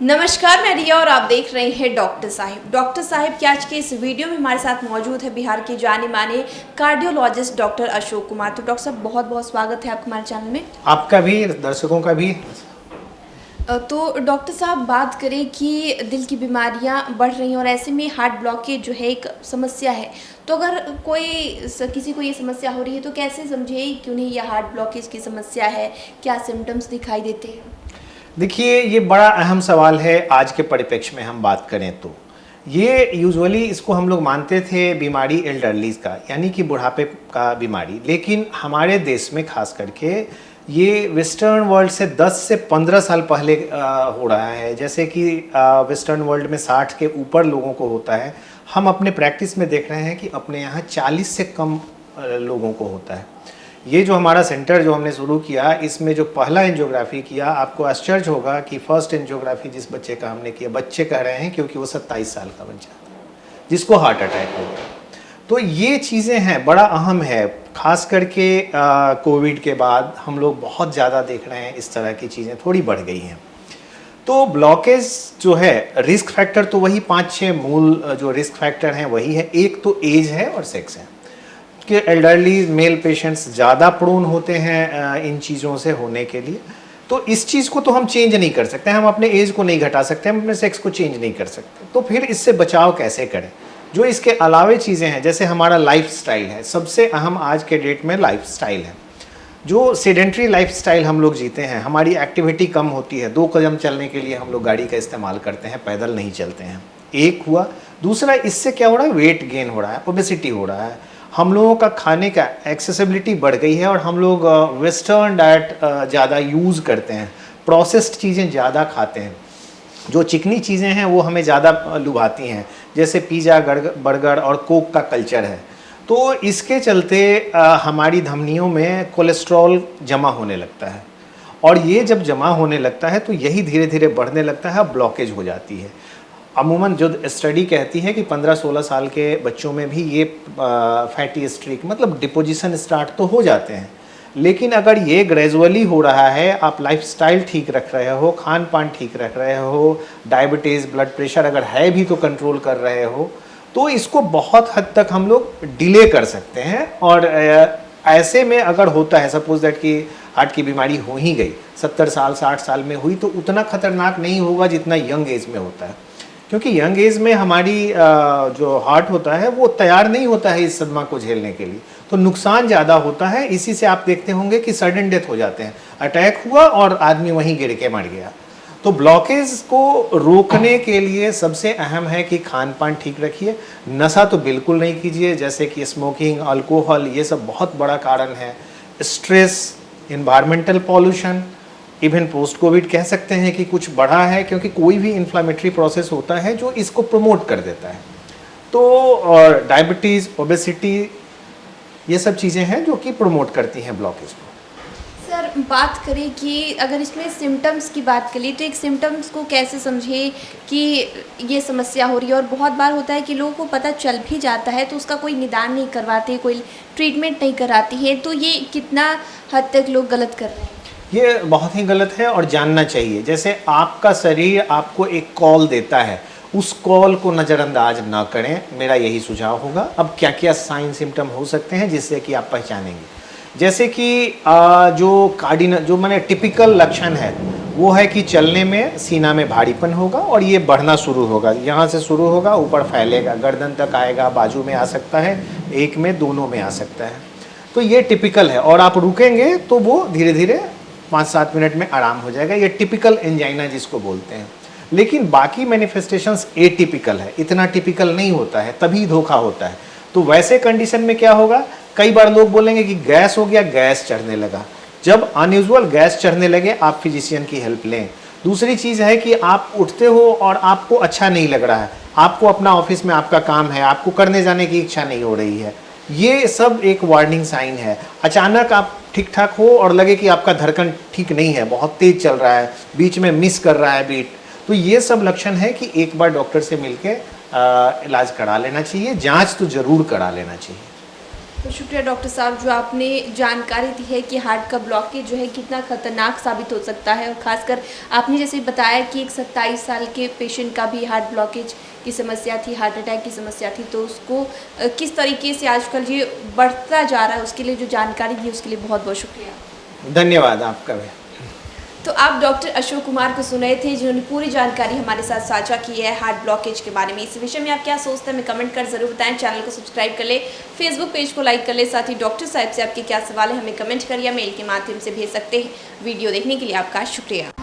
नमस्कार, मैं रिया और आप देख रहे हैं डॉक्टर साहिब। डॉक्टर साहिब के आज के इस वीडियो में हमारे साथ मौजूद है बिहार के जाने माने कार्डियोलॉजिस्ट डॉक्टर अशोक कुमार। तो डॉक्टर साहब बहुत बहुत स्वागत है आपका हमारे चैनल में। आपका भी, दर्शकों का भी। तो डॉक्टर साहब बात करें कि दिल की बीमारियां बढ़ रही हैं और ऐसे में हार्ट ब्लॉकेज जो है एक समस्या है। तो अगर किसी को ये समस्या हो रही है तो कैसे समझे कि उन्हें यह हार्ट ब्लॉकेज की समस्या है, क्या सिम्टम्स दिखाई देते हैं? देखिए, ये बड़ा अहम सवाल है आज के परिप्रेक्ष्य में हम बात करें तो। ये यूजुअली इसको हम लोग मानते थे बीमारी एल्डरलीज का, यानी कि बुढ़ापे का बीमारी। लेकिन हमारे देश में खास करके ये वेस्टर्न वर्ल्ड से 10 से 15 साल पहले हो रहा है। जैसे कि वेस्टर्न वर्ल्ड में 60 के ऊपर लोगों को होता है, हम अपने प्रैक्टिस में देख रहे हैं कि अपने यहाँ 40 से कम लोगों को होता है। ये जो हमारा सेंटर जो हमने शुरू किया, इसमें जो पहला एंजियोग्राफी किया, आपको आश्चर्य होगा कि फर्स्ट एंजियोग्राफी जिस बच्चे का हमने किया, बच्चे कह रहे हैं क्योंकि वो 27 साल का बच्चा था जिसको हार्ट अटैक हो गया। तो ये चीज़ें हैं, बड़ा अहम है। खास करके कोविड के बाद हम लोग बहुत ज़्यादा देख रहे हैं इस तरह की चीज़ें थोड़ी बढ़ गई हैं। तो ब्लॉकेज जो है, रिस्क फैक्टर तो वही 5-6 मूल जो रिस्क फैक्टर हैं वही है। एक तो एज है और सेक्स है कि एल्डरली मेल पेशेंट्स ज़्यादा प्रोन होते हैं इन चीज़ों से होने के लिए। तो इस चीज़ को तो हम चेंज नहीं कर सकते, हम अपने एज को नहीं घटा सकते, हम अपने सेक्स को चेंज नहीं कर सकते। तो फिर इससे बचाव कैसे करें? जो इसके अलावे चीज़ें हैं, जैसे हमारा लाइफस्टाइल है। सबसे अहम आज के डेट में लाइफस्टाइल है। जो सेडेंट्री लाइफस्टाइल हम लोग जीते हैं, हमारी एक्टिविटी कम होती है। 2 कदम चलने के लिए हम लोग गाड़ी का इस्तेमाल करते हैं, पैदल नहीं चलते हैं। एक हुआ। दूसरा, इससे क्या हो रहा है? वेट गेन हो रहा है, ओबेसिटी हो रहा है। हम लोगों का खाने का एक्सेसिबिलिटी बढ़ गई है और हम लोग वेस्टर्न डाइट ज़्यादा यूज़ करते हैं, प्रोसेस्ड चीज़ें ज़्यादा खाते हैं। जो चिकनी चीज़ें हैं वो हमें ज़्यादा लुभाती हैं, जैसे पिज़्ज़ा, बर्गर और कोक का कल्चर है। तो इसके चलते हमारी धमनियों में कोलेस्ट्रॉल जमा होने लगता है, और ये जब जमा होने लगता है तो यही धीरे धीरे बढ़ने लगता है, ब्लॉकेज हो जाती है। अमूमन जो स्टडी कहती है कि 15-16 साल के बच्चों में भी ये फैटी स्ट्रीक मतलब डिपोजिशन स्टार्ट तो हो जाते हैं। लेकिन अगर ये ग्रेजुअली हो रहा है, आप लाइफस्टाइल ठीक रख रहे हो, खान पान ठीक रख रहे हो, डायबिटीज़, ब्लड प्रेशर अगर है भी तो कंट्रोल कर रहे हो, तो इसको बहुत हद तक हम लोग डिले कर सकते हैं। और ऐसे में अगर होता है, सपोज दैट कि हार्ट की बीमारी हो ही गई, 70 साल 60 साल में हुई, तो उतना खतरनाक नहीं होगा जितना यंग एज में होता है। क्योंकि यंग एज में हमारी जो हार्ट होता है वो तैयार नहीं होता है इस सदमा को झेलने के लिए, तो नुकसान ज़्यादा होता है। इसी से आप देखते होंगे कि सडन डेथ हो जाते हैं, अटैक हुआ और आदमी वहीं गिर के मर गया। तो ब्लॉकेज को रोकने के लिए सबसे अहम है कि खान पान ठीक रखिए। नशा तो बिल्कुल नहीं कीजिए, जैसे कि स्मोकिंग, अल्कोहल, ये सब बहुत बड़ा कारण है। Stress, environmental pollution, even post Covid कह सकते हैं कि कुछ बढ़ा है, क्योंकि कोई भी इन्फ्लामेटरी प्रोसेस होता है जो इसको प्रमोट कर देता है। तो और डायबिटीज़, ओबेसिटी, ये सब चीज़ें हैं जो कि प्रमोट करती हैं ब्लॉकेज को। सर बात करें कि अगर इसमें सिम्टम्स की बात करें तो एक सिम्टम्स को कैसे समझे कि ये समस्या हो रही है? और बहुत बार होता है कि लोगों को पता चल भी जाता है तो उसका कोई निदान नहीं करवाते, कोई ट्रीटमेंट नहीं कराती है। तो ये कितना हद तक लोग गलत कर रहे हैं? ये बहुत ही गलत है और जानना चाहिए। जैसे आपका शरीर आपको एक कॉल देता है, उस कॉल को नज़रअंदाज ना करें, मेरा यही सुझाव होगा। अब क्या क्या साइन सिम्टम हो सकते हैं जिससे कि आप पहचानेंगे? जैसे कि जो मैंने टिपिकल लक्षण है वो है कि चलने में सीना में भारीपन होगा और ये बढ़ना शुरू होगा। यहाँ से शुरू होगा, ऊपर फैलेगा, गर्दन तक आएगा, बाजू में आ सकता है, एक में, दोनों में आ सकता है। तो ये टिपिकल है और आप रुकेंगे तो वो धीरे धीरे 5-7 मिनट में आराम हो जाएगा। ये टिपिकल एंजाइना जिसको बोलते हैं। लेकिन बाकी मैनिफेस्टेशंस एटिपिकल है, इतना टिपिकल नहीं होता है, तभी धोखा होता है। तो वैसे कंडीशन में क्या होगा? कई बार लोग बोलेंगे कि गैस हो गया, गैस चढ़ने लगा। जब अनयूजुअल गैस चढ़ने लगे, आप फिजिशियन की हेल्प लें। दूसरी चीज़ है कि आप उठते हो और आपको अच्छा नहीं लग रहा है, आपको अपना ऑफिस में आपका काम है, आपको करने जाने की इच्छा नहीं हो रही है, ये सब एक वार्निंग साइन है। अचानक आप ठीक ठाक हो और लगे कि आपका धड़कन ठीक नहीं है, बहुत तेज चल रहा है, बीच में मिस कर रहा है बीट, तो ये सब लक्षण है कि एक बार डॉक्टर से मिलके इलाज करा लेना चाहिए, जांच तो ज़रूर करा लेना चाहिए। तो शुक्रिया डॉक्टर साहब, जो आपने जानकारी दी है कि हार्ट का ब्लॉकेज जो है कितना खतरनाक साबित हो सकता है, और ख़ासकर आपने जैसे बताया कि एक 27 साल के पेशेंट का भी हार्ट ब्लॉकेज की समस्या थी, हार्ट अटैक की समस्या थी, तो उसको किस तरीके से आजकल ये बढ़ता जा रहा है, उसके लिए जो जानकारी दी उसके लिए बहुत बहुत शुक्रिया। धन्यवाद आपका भी। तो आप डॉक्टर अशोक कुमार को सुन रहे थे, जिन्होंने पूरी जानकारी हमारे साथ साझा की है हार्ट ब्लॉकेज के बारे में। इस विषय में आप क्या सोचते हैं, हमें कमेंट कर जरूर बताएं। चैनल को सब्सक्राइब कर ले, फेसबुक पेज को लाइक कर ले, साथ ही डॉक्टर साहब से आपके क्या सवाल है हमें कमेंट करिए, मेल के माध्यम से भेज सकते हैं। वीडियो देखने के लिए आपका शुक्रिया।